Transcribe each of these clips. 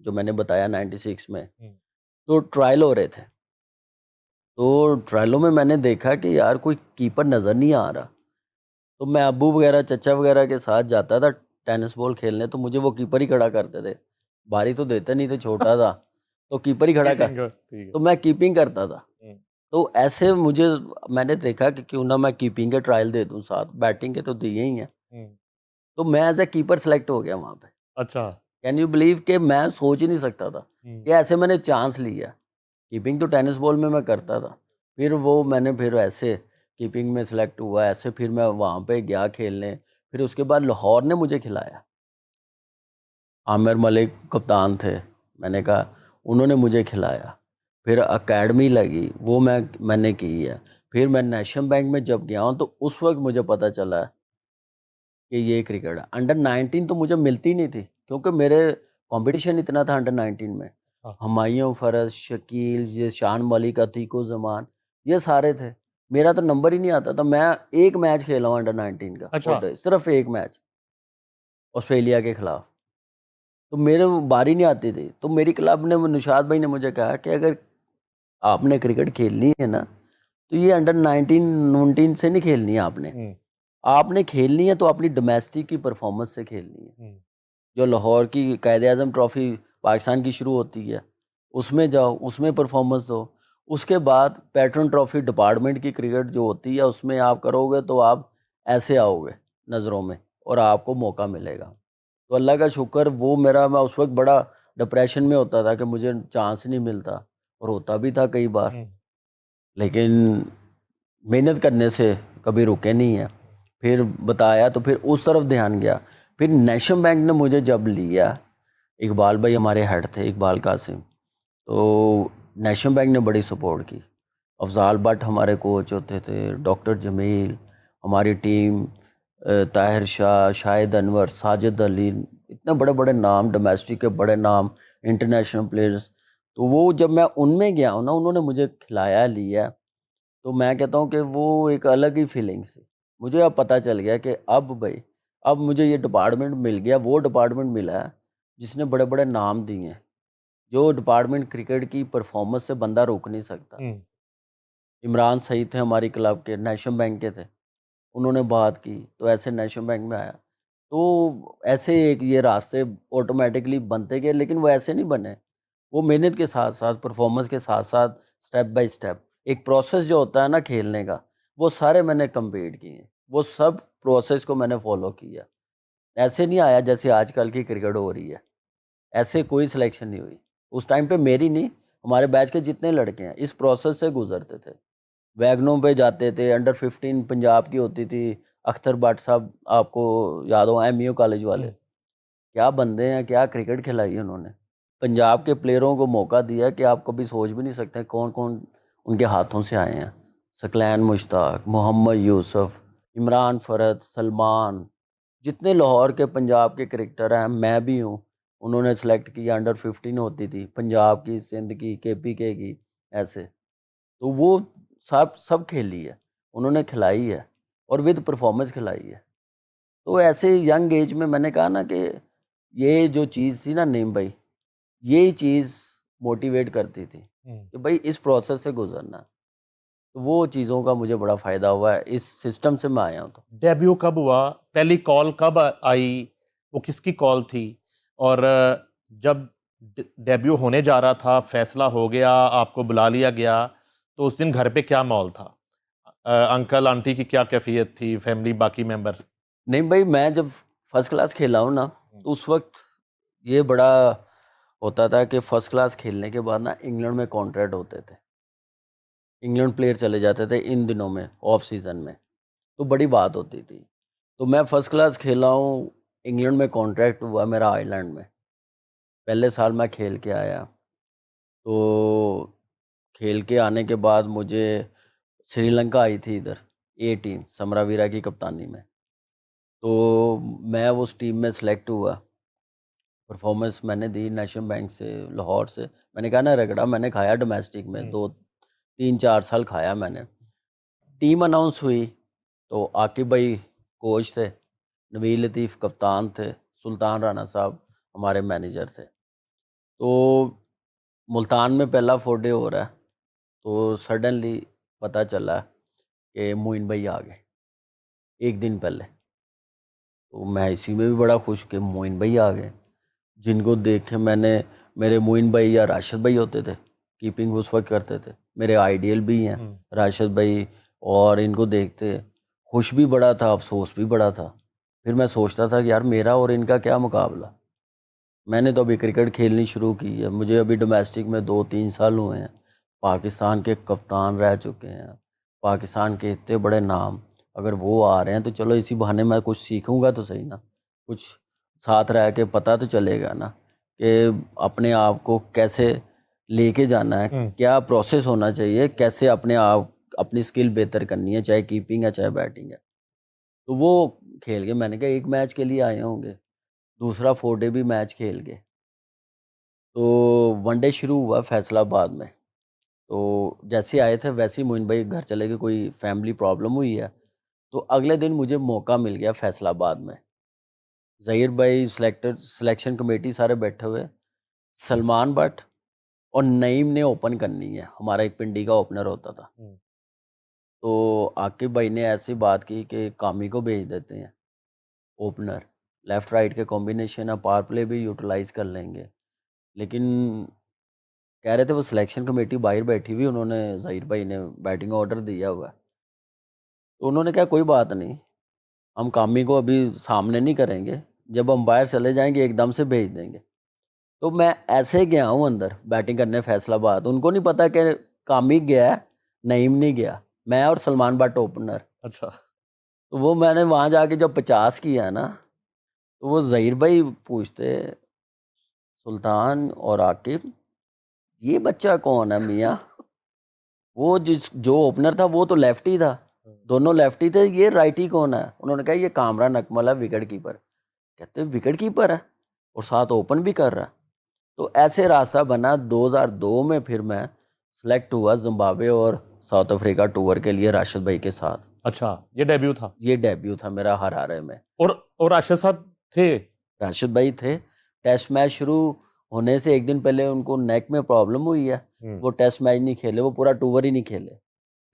جو میں نے بتایا 96 میں, تو ٹرائل ہو رہے تھے. تو ٹرائلوں میں نے دیکھا کہ یار کوئی کیپر نظر نہیں آ رہا. تو میں ابو وغیرہ چچا وغیرہ کے ساتھ جاتا تھا ٹینس بال کھیلنے, تو مجھے وہ کیپر ہی کھڑا کرتے تھے. باری تو دیتے نہیں تھے, چھوٹا تھا تو کیپر ہی کھڑا کر, تو میں کیپنگ کرتا تھا. تو ایسے میں نے دیکھا کہ کیوں نہ میں کیپنگ کے ٹرائل دے دوں ساتھ, بیٹنگ کے تو دیے ہی ہیں. تو میں ایز اے کیپر سلیکٹ ہو گیا وہاں پہ. اچھا, کین یو بلیو کہ میں سوچ ہی نہیں سکتا تھا کہ ایسے میں نے چانس لیا. کیپنگ تو ٹینس بال میں کرتا تھا, پھر میں نے ایسے کیپنگ میں سلیکٹ ہوا ایسے, پھر میں وہاں پہ گیا کھیلنے. پھر اس کے بعد لاہور نے مجھے کھلایا, عامر ملک کپتان تھے, میں نے کہا انہوں نے مجھے کھلایا. پھر اکیڈمی لگی, وہ میں نے کی ہے. پھر میں نیشنل بینک میں جب گیا ہوں تو اس وقت مجھے پتہ چلا کہ یہ کرکٹ ہے. انڈر 19 تو مجھے ملتی نہیں تھی, کیونکہ میرے کمپٹیشن اتنا تھا انڈر 19 میں. ہمایوں فرز, شکیل, یہ شان ملک, عتیق و زمان, یہ سارے تھے. میرا تو نمبر ہی نہیں آتا تھا. میں ایک میچ کھیلا ہوں انڈر 19 کا, صرف ایک میچ آسٹریلیا کے خلاف. تو میرے باری نہیں آتی تھی. تو میری کلب نے, نشاد بھائی نے مجھے کہا کہ اگر آپ نے کرکٹ کھیلنی ہے نا تو یہ انڈر 19 سے نہیں کھیلنی ہے, آپ نے کھیلنی ہے تو اپنی ڈومیسٹک کی پرفارمنس سے کھیلنی ہے. جو لاہور کی قائد اعظم ٹرافی پاکستان کی شروع ہوتی ہے, اس میں جاؤ, اس میں پرفارمنس دو. اس کے بعد پیٹرن ٹرافی ڈپارٹمنٹ کی کرکٹ جو ہوتی ہے اس میں آپ کرو گے تو آپ ایسے آؤ گے نظروں میں, اور آپ کو موقع ملے گا. تو اللہ کا شکر, وہ میں اس وقت بڑا ڈپریشن میں ہوتا تھا کہ مجھے چانس نہیں ملتا, اور ہوتا بھی تھا کئی بار, لیکن محنت کرنے سے کبھی رکے نہیں ہیں. پھر بتایا تو پھر اس طرف دھیان گیا. پھر نیشنل بینک نے مجھے جب لیا, اقبال بھائی ہمارے ہیڈ تھے, اقبال قاسم, تو نیشنل بینک نے بڑی سپورٹ کی. افضال بٹ ہمارے کوچ ہوتے تھے, ڈاکٹر جمیل, ہماری ٹیم, طاہر شاہ, شاہد انور, ساجد علی, اتنے بڑے بڑے نام, ڈومیسٹک کے بڑے نام, انٹرنیشنل پلیئرز. تو وہ جب میں ان میں گیا ہوں نا, انہوں نے مجھے کھلایا لیا, تو میں کہتا ہوں کہ وہ ایک الگ ہی فیلنگ سی. مجھے اب پتہ چل گیا کہ اب مجھے یہ ڈپارٹمنٹ مل گیا, وہ ڈپارٹمنٹ ملا ہے جس نے بڑے بڑے نام دیے ہیں, جو ڈپارٹمنٹ کرکٹ کی پرفارمنس سے بندہ روک نہیں سکتا. عمران سعید تھے ہماری کلب کے, نیشنل بینک کے تھے, انہوں نے بات کی تو ایسے نیشنل بینک میں آیا. تو ایسے ایک یہ راستے آٹومیٹکلی بنتے گئے, لیکن وہ ایسے نہیں بنے, وہ محنت کے ساتھ ساتھ, پرفارمنس کے ساتھ ساتھ, سٹیپ بائی سٹیپ ایک پروسیس جو ہوتا ہے نا کھیلنے کا, وہ سارے میں نے کمپلیٹ کیے ہیں. وہ سب پروسیس کو میں نے فالو کیا. ایسے نہیں آیا جیسے آج کل کی کرکٹ ہو رہی ہے, ایسے کوئی سلیکشن نہیں ہوئی. اس ٹائم پہ میری نہیں, ہمارے بیچ کے جتنے لڑکے ہیں اس پروسیس سے گزرتے تھے. ویگنوں پہ جاتے تھے, انڈر 15 پنجاب کی ہوتی تھی, اختر بٹ صاحب آپ کو یاد ہو, ایم یو کالج والے, کیا بندے ہیں, کیا کرکٹ کھلائی انہوں نے. پنجاب کے پلیئروں کو موقع دیا کہ آپ کبھی سوچ بھی نہیں سکتے کون کون ان کے ہاتھوں سے آئے ہیں. ثقلین مشتاق, محمد یوسف, عمران فرد, سلمان, جتنے لاہور کے پنجاب کے کرکٹر ہیں, میں بھی ہوں, انہوں نے سلیکٹ کیا. انڈر 15 ہوتی تھی پنجاب کی, سندھ کی, کے پی کے کی, ایسے. تو وہ سب کھیلی ہے, انہوں نے کھلائی ہے, اور ود پرفارمنس کھلائی ہے. تو ایسے ینگ ایج میں نے کہا نا کہ یہ جو چیز تھی نا نیم بھائی, یہی چیز موٹیویٹ کرتی تھی کہ بھائی اس پروسیس سے گزرنا. تو وہ چیزوں کا مجھے بڑا فائدہ ہوا ہے, اس سسٹم سے میں آیا ہوں. تو ڈیبیو کب ہوا, پہلی کال کب آئی, وہ کس کی کال تھی, اور جب ڈیبیو ہونے جا رہا تھا, فیصلہ ہو گیا, آپ کو بلا لیا گیا, تو اس دن گھر پہ کیا ماحول تھا, انکل آنٹی کی کیا کیفیت تھی, فیملی باقی ممبر؟ نہیں بھائی, میں جب فرسٹ کلاس کھیلا ہوں نا تو اس وقت یہ بڑا ہوتا تھا کہ فرسٹ کلاس کھیلنے کے بعد نا انگلینڈ میں کانٹریکٹ ہوتے تھے, انگلینڈ پلیئر چلے جاتے تھے ان دنوں میں آف سیزن میں, تو بڑی بات ہوتی تھی. تو میں فرسٹ کلاس کھیلا ہوں, انگلینڈ میں کانٹریکٹ ہوا میرا آئرلینڈ میں. پہلے سال میں کھیل کے آیا, تو کھیل کے آنے کے بعد مجھے سری لنکا آئی تھی ادھر اے ٹیم, سمرا ویرا کی کپتانی میں. تو میں اس ٹیم میں سلیکٹ ہوا, پرفارمنس میں نے دی نیشنل بینک سے, لاہور سے. میں نے کہا نا رگڑا میں نے کھایا ڈومیسٹک میں, 2-3-4 سال کھایا میں نے. ٹیم اناؤنس ہوئی, تو عاقب بھائی کوچ تھے، نوید لطیف کپتان تھے، سلطان رانا صاحب ہمارے مینیجر تھے. تو ملتان میں پہلا 4 ڈے ہو رہا ہے، تو سڈنلی پتہ چلا کہ معین بھائی آ گئے ایک دن پہلے. تو میں اسی میں بھی بڑا خوش کہ معین بھائی آ گئے، جن کو دیکھ کے میں نے، میرے معین بھائی یا راشد بھائی ہوتے تھے کیپنگ اس وقت کرتے تھے، میرے آئیڈیل بھی ہیں راشد بھائی، اور ان کو دیکھتے خوش بھی بڑا تھا، افسوس بھی بڑا تھا. پھر میں سوچتا تھا کہ یار میرا اور ان کا کیا مقابلہ، میں نے تو ابھی کرکٹ کھیلنی شروع کی ہے، مجھے ابھی ڈومیسٹک میں 2-3 سال ہوئے ہیں، پاکستان کے کپتان رہ چکے ہیں، پاکستان کے اتنے بڑے نام، اگر وہ آ رہے ہیں تو چلو اسی بہانے میں کچھ سیکھوں گا تو صحیح نا، کچھ ساتھ رہ کے پتہ تو چلے گا نا کہ اپنے آپ کو کیسے لے کے جانا ہے، کیا پروسیس ہونا چاہیے، کیسے اپنے آپ اپنی سکل بہتر کرنی ہے، چاہے کیپنگ ہے چاہے بیٹنگ ہے. تو وہ کھیل کے میں نے کہا ایک میچ کے لیے آئے ہوں گے، دوسرا 4 ڈے بھی میچ کھیل گئے. تو 1 ڈے شروع ہوا فیصل آباد میں، تو جیسے آئے تھے ویسے ہی معین بھائی گھر چلے گئے، کوئی فیملی پرابلم ہوئی ہے. تو اگلے دن مجھے موقع مل گیا فیصل آباد میں، ظہیر بھائی سلیکشن کمیٹی سارے بیٹھے ہوئے، سلمان بٹ اور نعیم نے اوپن کرنی ہے، ہمارا ایک پنڈی کا اوپنر ہوتا تھا. تو عاقب بھائی نے ایسی بات کی کہ کامی کو بھیج دیتے ہیں اوپنر، لیفٹ رائٹ کے کمبینیشن ہے، پاور پلے بھی یوٹیلائز کر لیں گے. لیکن کہہ رہے تھے وہ سلیکشن کمیٹی باہر بیٹھی ہوئی، انہوں نے ظہیر بھائی نے بیٹنگ آرڈر دیا ہوا ہے. تو انہوں نے کہا کوئی بات نہیں، ہم کامی کو ابھی سامنے نہیں کریں گے، جب ہم باہر چلے جائیں گے ایک دم سے بھیج دیں گے. تو میں ایسے گیا ہوں اندر بیٹنگ کرنے فیصل آباد، ان کو نہیں پتا کہ کامی گیا ہے، نعیم نہیں گیا، میں اور سلمان بٹ اوپنر. اچھا. تو وہ میں نے وہاں جا کے جب 50 کیا نا، تو وہ ظہیر بھائی پوچھتے سلطان اور عاقب یہ بچہ کون ہے میاں؟ وہ جو اوپنر تھا وہ تو لیفٹی تھا، دونوں لیفٹی تھے، یہ رائٹی کون ہے؟ انہوں نے کہا یہ کامران اکمل ہے، وکٹ کیپر. کہتے وکٹ کیپر ہے اور ساتھ اوپن بھی کر رہا ہے. تو ایسے راستہ بنا. 2002 میں پھر میں سلیکٹ ہوا زمبابوے اور ساؤتھ افریقہ ٹور کے لیے راشد بھائی کے ساتھ. اچھا یہ ڈیبیو تھا؟ یہ ڈیبیو تھا میرا ہرارے میں. اور راشد صاحب تھے؟ راشد بھائی تھے. ٹیسٹ میچ شروع ہونے سے ایک دن پہلے ان کو نیک میں پرابلم ہوئی ہے، وہ ٹیسٹ میچ نہیں کھیلے، وہ پورا ٹور ہی نہیں کھیلے.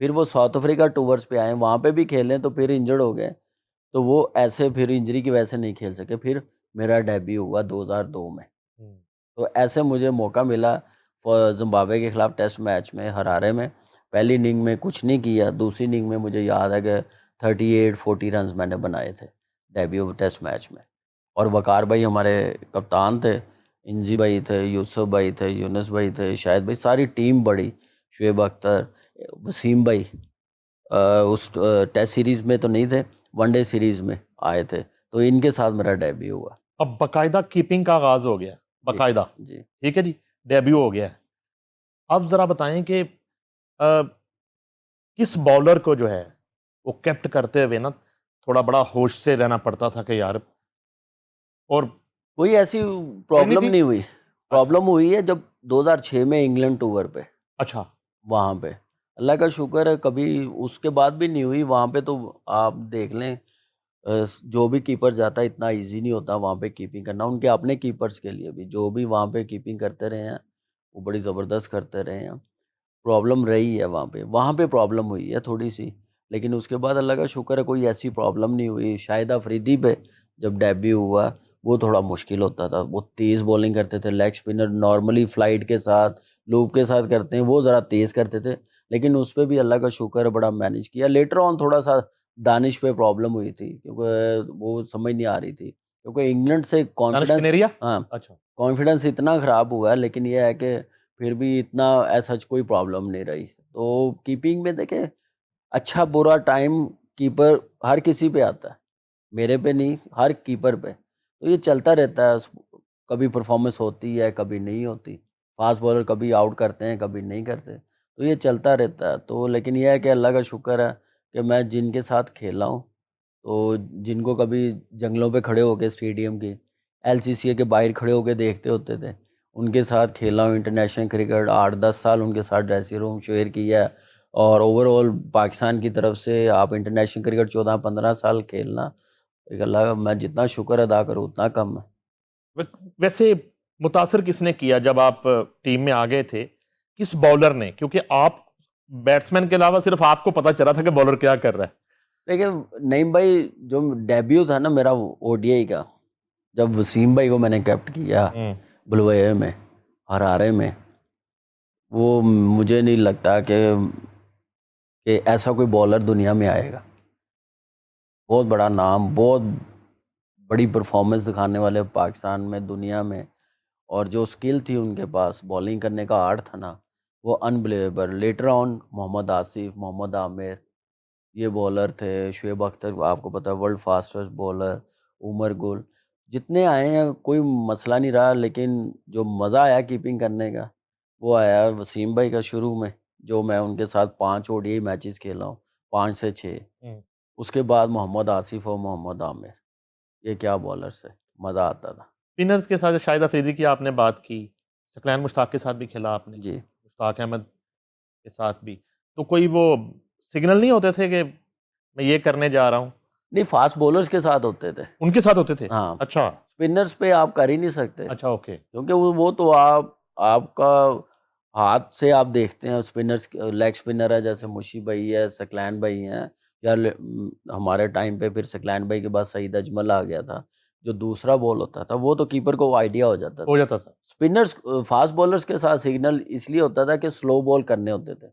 پھر وہ ساؤتھ افریقہ ٹورز پہ آئے، وہاں پہ بھی کھیلیں تو پھر انجرڈ ہو گئے، تو وہ ایسے پھر انجری کی وجہ سے نہیں کھیل سکے. پھر میرا ڈیبیو ہوا 2002 میں. تو ایسے مجھے موقع ملا زمبابوے کے خلاف ٹیسٹ میچ میں ہرارے میں. پہلی اننگ میں کچھ نہیں کیا، دوسری اننگ میں مجھے یاد ہے کہ 38-40 رنز میں نے بنائے تھے ڈیبیو ٹیسٹ میچ میں. اور وقار بھائی ہمارے کپتان تھے، انجی بھائی تھے، یوسف بھائی تھے، یونس بھائی تھے، شاہد بھائی، ساری ٹیم بڑی، شعیب اختر، وسیم بھائی اس ٹیسٹ سیریز میں تو نہیں تھے، 1 ڈے سیریز میں آئے تھے. تو ان کے ساتھ میرا ڈیبیو ہوا. اب باقاعدہ کیپنگ کا آغاز ہو گیا باقاعدہ، جی ٹھیک ہے جی، ڈیبیو ہو گیا. اب ذرا بتائیں کہ کس بالر کو جو ہے وہ کیپٹ کرتے ہوئے نا تھوڑا بڑا ہوش سے رہنا پڑتا تھا کہ یار، اور کوئی ایسی پرابلم نہیں ہوئی. پرابلم ہوئی ہے جب 2006 میں انگلینڈ ٹور پہ، اچھا وہاں پہ اللہ کا شکر ہے کبھی اس کے بعد بھی نہیں ہوئی. وہاں پہ تو آپ دیکھ لیں جو بھی کیپر جاتا ہے اتنا ایزی نہیں ہوتا وہاں پہ کیپنگ کرنا. ان کے اپنے کیپرز کے لیے بھی جو بھی وہاں پہ کیپنگ کرتے رہے ہیں وہ بڑی زبردست کرتے رہے ہیں. پرابلم رہی ہے وہاں پہ پرابلم ہوئی ہے تھوڑی سی، لیکن اس کے بعد اللہ کا شکر ہے کوئی ایسی پرابلم نہیں ہوئی. شاہد افریدی پہ جب ڈیبیو ہوا وہ تھوڑا مشکل ہوتا تھا، وہ تیز بولنگ کرتے تھے، لیگ اسپنر نارملی فلائٹ کے ساتھ لوپ کے ساتھ کرتے ہیں، وہ ذرا تیز کرتے تھے، لیکن اس پہ بھی اللہ کا شکر ہے بڑا مینیج کیا. لیٹر آن تھوڑا سا دانش پہ پرابلم ہوئی تھی کیونکہ وہ سمجھ نہیں آ رہی تھی، کیونکہ انگلینڈ سے کانفیڈنس، ہاں اچھا کانفیڈنس اتنا خراب ہوا ہے، لیکن یہ ہے کہ پھر بھی اتنا ایسا کوئی پرابلم نہیں رہی. تو کیپنگ میں دیکھیں اچھا برا ٹائم کیپر ہر کسی پہ آتا ہے، میرے پہ نہیں، ہر کیپر پہ. تو یہ چلتا رہتا ہے، کبھی پرفارمنس ہوتی ہے کبھی نہیں ہوتی، فاسٹ بالر کبھی آؤٹ کرتے ہیں کبھی نہیں کرتے، تو یہ چلتا رہتا ہے. تو لیکن یہ ہے کہ اللہ کا شکر ہے کہ میں جن کے ساتھ کھیلا ہوں، تو جن کو کبھی جنگلوں پہ کھڑے ہو کے اسٹیڈیم کے LCCA کے باہر کھڑے ہو کے دیکھتے ہوتے تھے، ان کے ساتھ کھیلا ہوں انٹرنیشنل کرکٹ. 8-10 سال ان کے ساتھ ڈریسنگ روم شیئر کیا ہے، اور اوور آل پاکستان کی طرف سے آپ انٹرنیشنل کرکٹ 14-15 سال کھیلنا، ایک اللہ کا میں جتنا شکر ادا کروں اتنا کم ہے۔ ویسے متاثر کس نے کیا جب آپ ٹیم میں آ گئے تھے؟ کس بالر نے؟ کیونکہ آپ بیٹسمین کے علاوہ صرف آپ کو پتا چلا تھا کہ بالر کیا کر رہا ہے۔ لیکن نعیم بھائی جو ڈیبیو تھا نا میرا او ڈی آئی کا، جب وسیم بھائی کو میں نے کیپٹ کیا بلوئے میں ہرارے میں، وہ مجھے نہیں لگتا کہ ایسا کوئی بالر دنیا میں آئے گا۔ بہت بڑا نام، بہت بڑی پرفارمنس دکھانے والے پاکستان میں، دنیا میں، اور جو سکل تھی ان کے پاس، بالنگ کرنے کا آرٹ تھا نا، وہ انبلیویبل۔ لیٹر آن محمد آصف، محمد عامر، یہ بولر تھے، شعیب اختر آپ کو پتہ ہے ورلڈ فاسٹسٹ بولر، عمر گل، جتنے آئے ہیں کوئی مسئلہ نہیں رہا، لیکن جو مزہ آیا کیپنگ کرنے کا وہ آیا وسیم بھائی کا شروع میں، جو میں ان کے ساتھ 5 او ڈی آئی میچز کھیلا ہوں، 5 سے 6۔ اس کے بعد محمد آصف اور محمد عامر، یہ کیا بالرز ہے، مزہ آتا تھا۔ اسپنرز کے ساتھ شاہد افریدی کی آپ نے بات کی، ثقلین مشتاق کے ساتھ بھی کھیلا آپ نے، جی مشتاق احمد کے ساتھ بھی، تو کوئی وہ سگنل نہیں ہوتے تھے کہ میں یہ کرنے جا رہا ہوں؟ نہیں، فاسٹ بولرز کے ساتھ ہوتے تھے۔ ان کے ساتھ ہوتے تھے؟ ہاں، اچھا اسپنرز پہ آپ کر ہی نہیں سکتے، اچھا اوکے۔ کیونکہ وہ تو آپ کا ہاتھ سے آپ دیکھتے ہیں، اسپنرز لیگ اسپنر ہے جیسے مشی بھائی ہے، ثقلین بھائی ہیں، یا ہمارے ٹائم پہ پھر ثقلین بھائی کے بعد سعید اجمل آ گیا تھا، جو دوسرا بال ہوتا تھا وہ تو کیپر کو آئیڈیا ہو جاتا تھا۔ اسپنرز فاسٹ بولرز کے ساتھ سگنل اس لیے ہوتا تھا کہ سلو بال کرنے ہوتے تھے،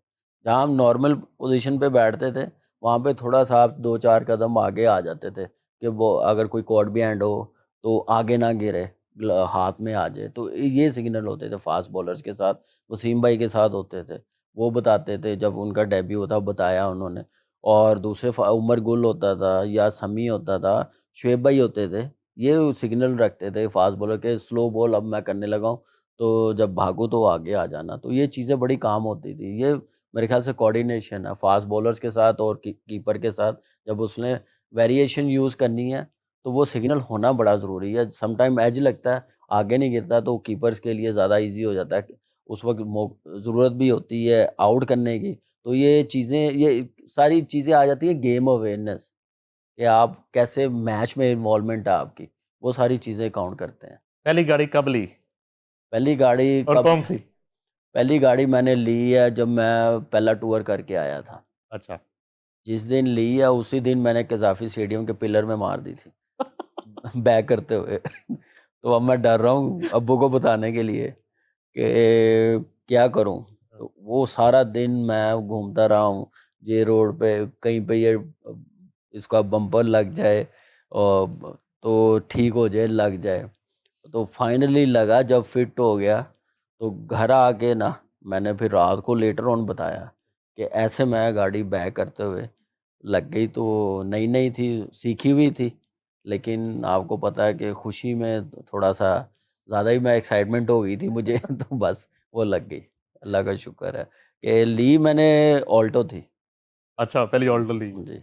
جہاں ہم نارمل پوزیشن پہ بیٹھتے تھے وہاں پہ تھوڑا سا آپ 2-4 قدم آگے آ جاتے تھے کہ وہ اگر کوئی کارڈ بھی ہینڈ ہو تو آگے نہ گرے، ہاتھ میں آ جائے، تو یہ سگنل ہوتے تھے فاسٹ بولرز کے ساتھ۔ وسیم بھائی کے ساتھ ہوتے تھے، وہ بتاتے تھے جب ان کا ڈیبیو ہوتا بتایا انہوں نے، اور دوسرے عمر گل ہوتا تھا یا سمی ہوتا تھا، شعیب بھائی ہوتے تھے، یہ سگنل رکھتے تھے فاسٹ بولر کے سلو بال اب میں کرنے لگا ہوں تو جب بھاگو تو آگے آ جانا، تو یہ چیزیں بڑی کام ہوتی تھی۔ یہ میرے خیال سے کوآرڈینیشن ہے فاسٹ بولرز کے ساتھ اور کیپر کے ساتھ، جب اس نے ویریشن یوز کرنی ہے تو وہ سگنل ہونا بڑا ضروری ہے۔ سم ٹائم ایج لگتا ہے، آگے نہیں گرتا تو کیپرز کے لیے زیادہ ایزی ہو جاتا ہے، اس وقت ضرورت بھی ہوتی ہے آؤٹ کرنے کی، تو یہ چیزیں، یہ ساری چیزیں آ جاتی ہیں گیم اویئرنیس، کہ آپ کیسے میچ میں انوالومنٹ ہے آپ کی، وہ ساری چیزیں کاؤنٹ کرتے ہیں۔ پہلی گاڑی کب لی پہلی گاڑی اور کون سی؟ پہلی گاڑی میں نے لی ہے جب میں پہلا ٹور کر کے آیا تھا، اچھا جس دن لی ہے اسی دن میں نے قذافی اسٹیڈیم کے پلر میں مار دی تھی بیک کرتے ہوئے تو اب میں ڈر رہا ہوں ابو کو بتانے کے لیے کہ کیا کروں، تو وہ سارا دن میں گھومتا رہا ہوں یہ روڈ پہ، کہیں پہ یہ اس کا بمپر لگ جائے اور تو ٹھیک ہو جائے، لگ جائے، تو فائنلی لگا۔ جب فٹ ہو گیا تو گھر آ کے نا میں نے پھر رات کو لیٹر آن بتایا کہ ایسے میں گاڑی بیک کرتے ہوئے لگ گئی، تو نئی نئی تھی، سیکھی ہوئی تھی، لیکن آپ کو پتہ ہے کہ خوشی میں تھوڑا سا زیادہ ہی میں ایکسائٹمنٹ ہو گئی تھی مجھے تو بس وہ لگ گئی، اللہ کا شکر ہے۔ کہ لی میں نے آلٹو تھی۔ اچھا پہلی آلٹو لی۔ جی